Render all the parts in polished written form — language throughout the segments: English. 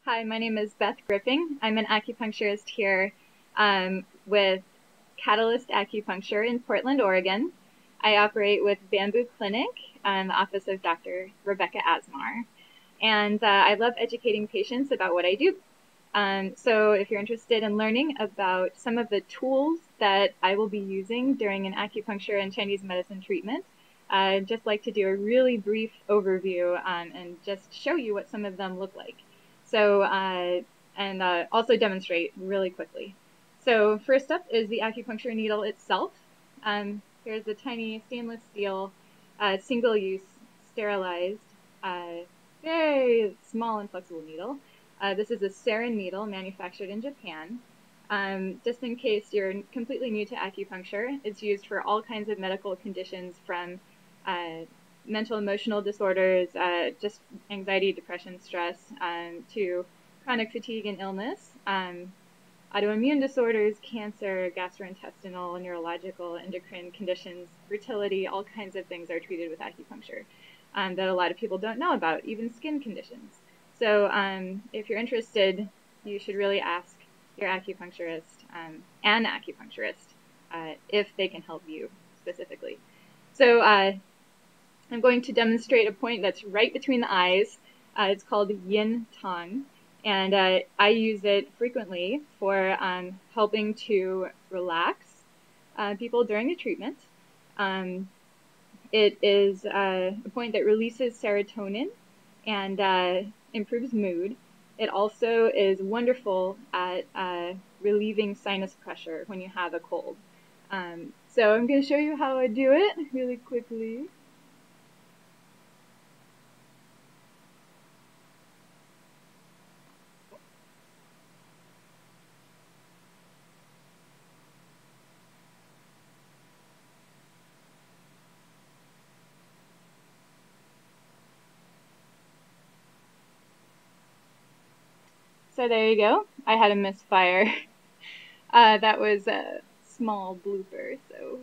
Hi, my name is Beth Griffing. I'm an acupuncturist here with Catalyst Acupuncture in Portland, Oregon. I operate with Bamboo Clinic, the office of Dr. Rebecca Asmar. And I love educating patients about what I do. So if you're interested in learning about some of the tools that I will be using during an acupuncture and Chinese medicine treatment, I'd just like to do a really brief overview and just show you what some of them look like. So, and also demonstrate really quickly. So first up is the acupuncture needle itself. Here's a tiny stainless steel, single-use, sterilized, very small and flexible needle. This is a sarin needle manufactured in Japan. Just in case you're completely new to acupuncture, it's used for all kinds of medical conditions from mental emotional disorders, just anxiety, depression, stress, to chronic fatigue and illness, autoimmune disorders, cancer, gastrointestinal, neurological, endocrine conditions, fertility, all kinds of things are treated with acupuncture that a lot of people don't know about, even skin conditions. So if you're interested, you should really ask your acupuncturist, an acupuncturist, if they can help you specifically. So I'm going to demonstrate a point that's right between the eyes. It's called yin tong, and I use it frequently for helping to relax people during a treatment. It is a point that releases serotonin and improves mood. It also is wonderful at relieving sinus pressure when you have a cold. So I'm going to show you how I do it really quickly. So there you go. I had a misfire. That was a small blooper, so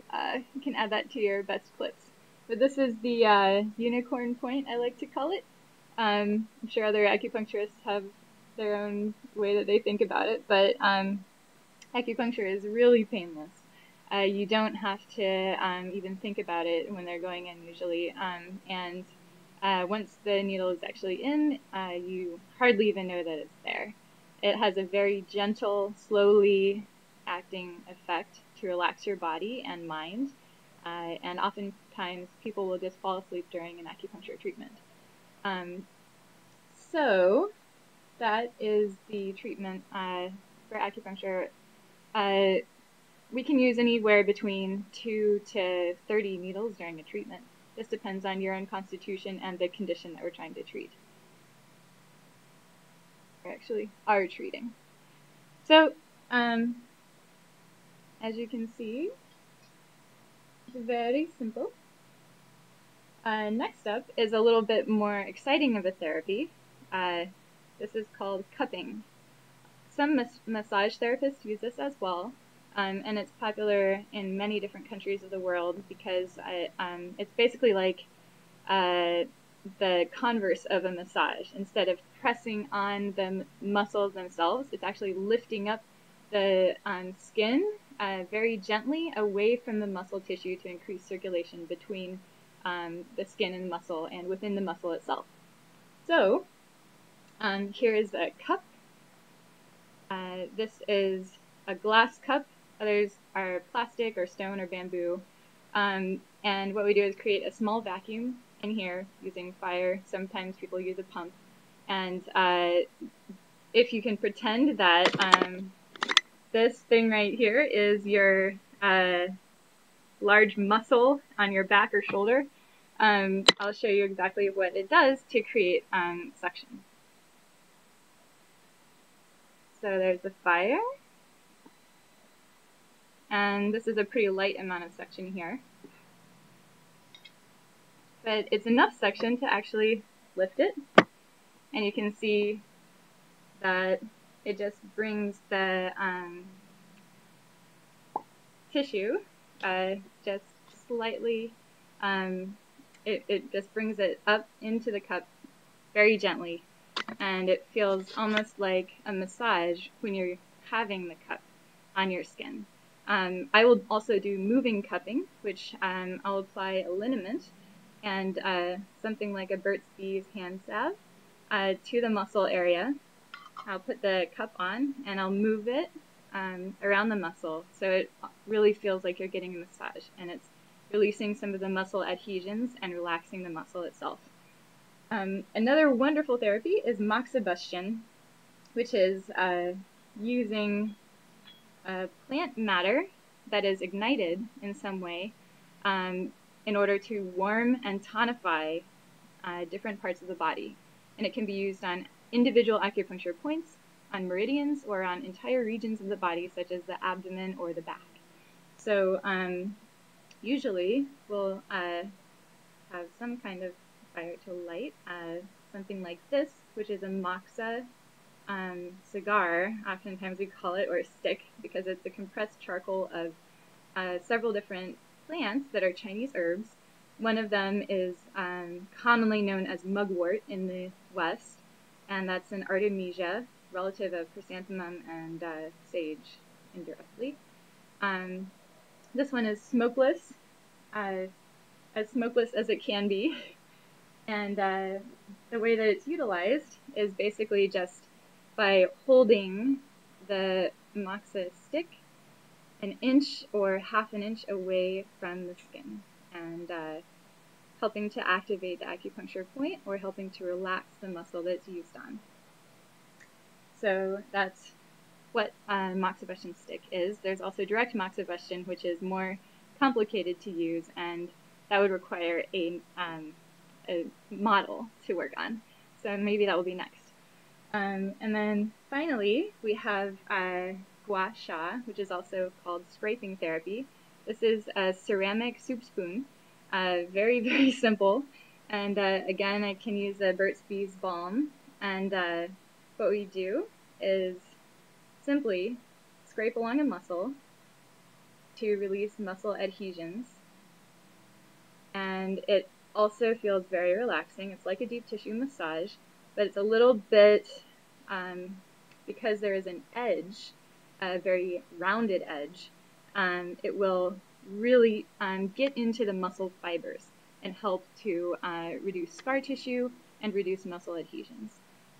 you can add that to your best clips. But this is the unicorn point, I like to call it. I'm sure other acupuncturists have their own way that they think about it, but acupuncture is really painless. You don't have to even think about it when they're going in usually, and once the needle is actually in, you hardly even know that it's there. It has a very gentle, slowly acting effect to relax your body and mind, and oftentimes people will just fall asleep during an acupuncture treatment. So that is the treatment for acupuncture. We can use anywhere between 2 to 30 needles during a treatment. This depends on your own constitution and the condition that we're trying to treat. We actually are treating. So, as you can see, it's very simple. Next up is a little bit more exciting of a therapy. This is called cupping. Some massage therapists use this as well, and it's popular in many different countries of the world because it's basically like the converse of a massage. Instead of pressing on the muscles themselves, it's actually lifting up the skin very gently away from the muscle tissue to increase circulation between the skin and muscle and within the muscle itself. So here is a cup. This is a glass cup. Others are plastic or stone or bamboo. And what we do is create a small vacuum in here using fire. Sometimes people use a pump. And if you can pretend that this thing right here is your large muscle on your back or shoulder, I'll show you exactly what it does to create suction. So there's the fire. And this is a pretty light amount of suction here. But it's enough suction to actually lift it. And you can see that it just brings the tissue just slightly, it just brings it up into the cup very gently. and it feels almost like a massage when you're having the cup on your skin. I will also do moving cupping, which I'll apply a liniment and something like a Burt's Bees hand salve to the muscle area. I'll put the cup on and I'll move it around the muscle so it really feels like you're getting a massage, and it's releasing some of the muscle adhesions and relaxing the muscle itself. Another wonderful therapy is moxibustion, which is using plant matter that is ignited in some way in order to warm and tonify different parts of the body. And it can be used on individual acupuncture points, on meridians, or on entire regions of the body, such as the abdomen or the back. So usually we'll have some kind of fire to light, something like this, which is a moxa cigar, oftentimes we call it, or a stick, because it's a compressed charcoal of several different plants that are Chinese herbs. One of them is commonly known as mugwort in the West, and that's an artemisia, relative of chrysanthemum and sage indirectly. This one is smokeless, as smokeless as it can be, and the way that it's utilized is basically just by holding the moxa stick an inch or half an inch away from the skin, and helping to activate the acupuncture point or helping to relax the muscle that's used on. So that's what moxibustion stick is. There's also direct moxibustion, which is more complicated to use, and that would require a model to work on. So maybe that will be next. And then finally, we have gua sha, which is also called scraping therapy. This is a ceramic soup spoon, very, very simple. And again, I can use a Burt's Bees balm. And what we do is simply scrape along a muscle to release muscle adhesions. And it also feels very relaxing. It's like a deep tissue massage, but it's a little bit, because there is an edge, a very rounded edge, it will really get into the muscle fibers and help to reduce scar tissue and reduce muscle adhesions.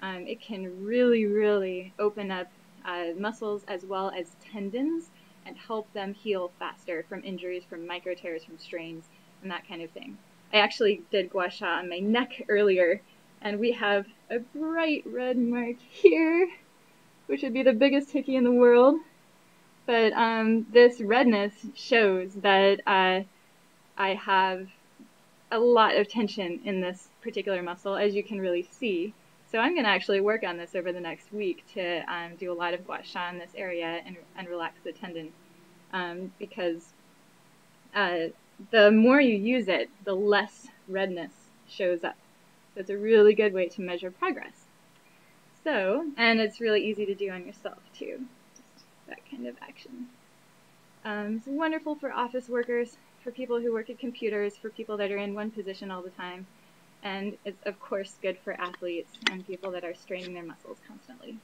It can really, really open up muscles as well as tendons and help them heal faster from injuries, from micro tears, from strains, and that kind of thing. I actually did gua sha on my neck earlier, and we have a bright red mark here, which would be the biggest hickey in the world. But this redness shows that I have a lot of tension in this particular muscle, as you can really see. So I'm going to actually work on this over the next week to do a lot of gua sha in this area and relax the tendon, because the more you use it, the less redness shows up. So it's a really good way to measure progress. So, and it's really easy to do on yourself too, just that kind of action. It's wonderful for office workers, for people who work at computers, for people that are in one position all the time, and it's of course good for athletes and people that are straining their muscles constantly.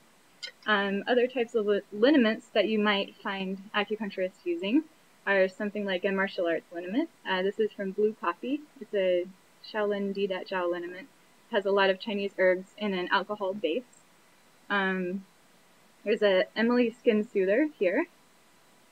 Other types of liniments that you might find acupuncturists using are something like a martial arts liniment. This is from Blue Coffee. It's a Shaolin Didat Jiao liniment. It has a lot of Chinese herbs in an alcohol base. There's a Emily Skin Soother here,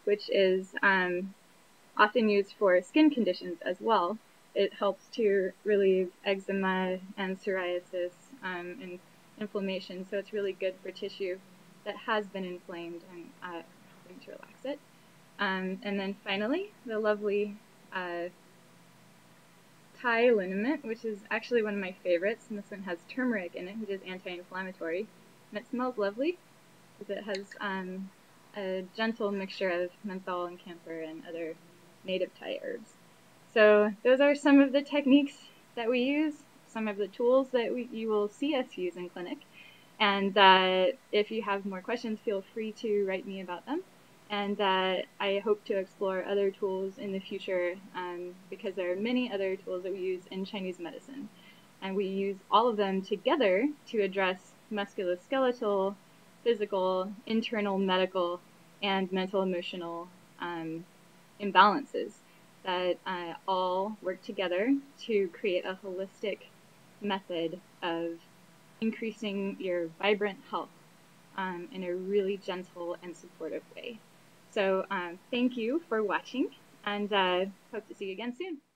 which is often used for skin conditions as well. It helps to relieve eczema and psoriasis and inflammation, so it's really good for tissue that has been inflamed and helping to relax it. And then finally, the lovely Thai liniment, which is actually one of my favorites, and this one has turmeric in it, which is anti-inflammatory, and it smells lovely because it has a gentle mixture of menthol and camphor and other native Thai herbs. So those are some of the techniques that we use, some of the tools that you will see us use in clinic. And if you have more questions, feel free to write me about them. And I hope to explore other tools in the future because there are many other tools that we use in Chinese medicine. And we use all of them together to address musculoskeletal, physical, internal medical, and mental emotional imbalances that all work together to create a holistic method of increasing your vibrant health in a really gentle and supportive way. So thank you for watching, and hope to see you again soon.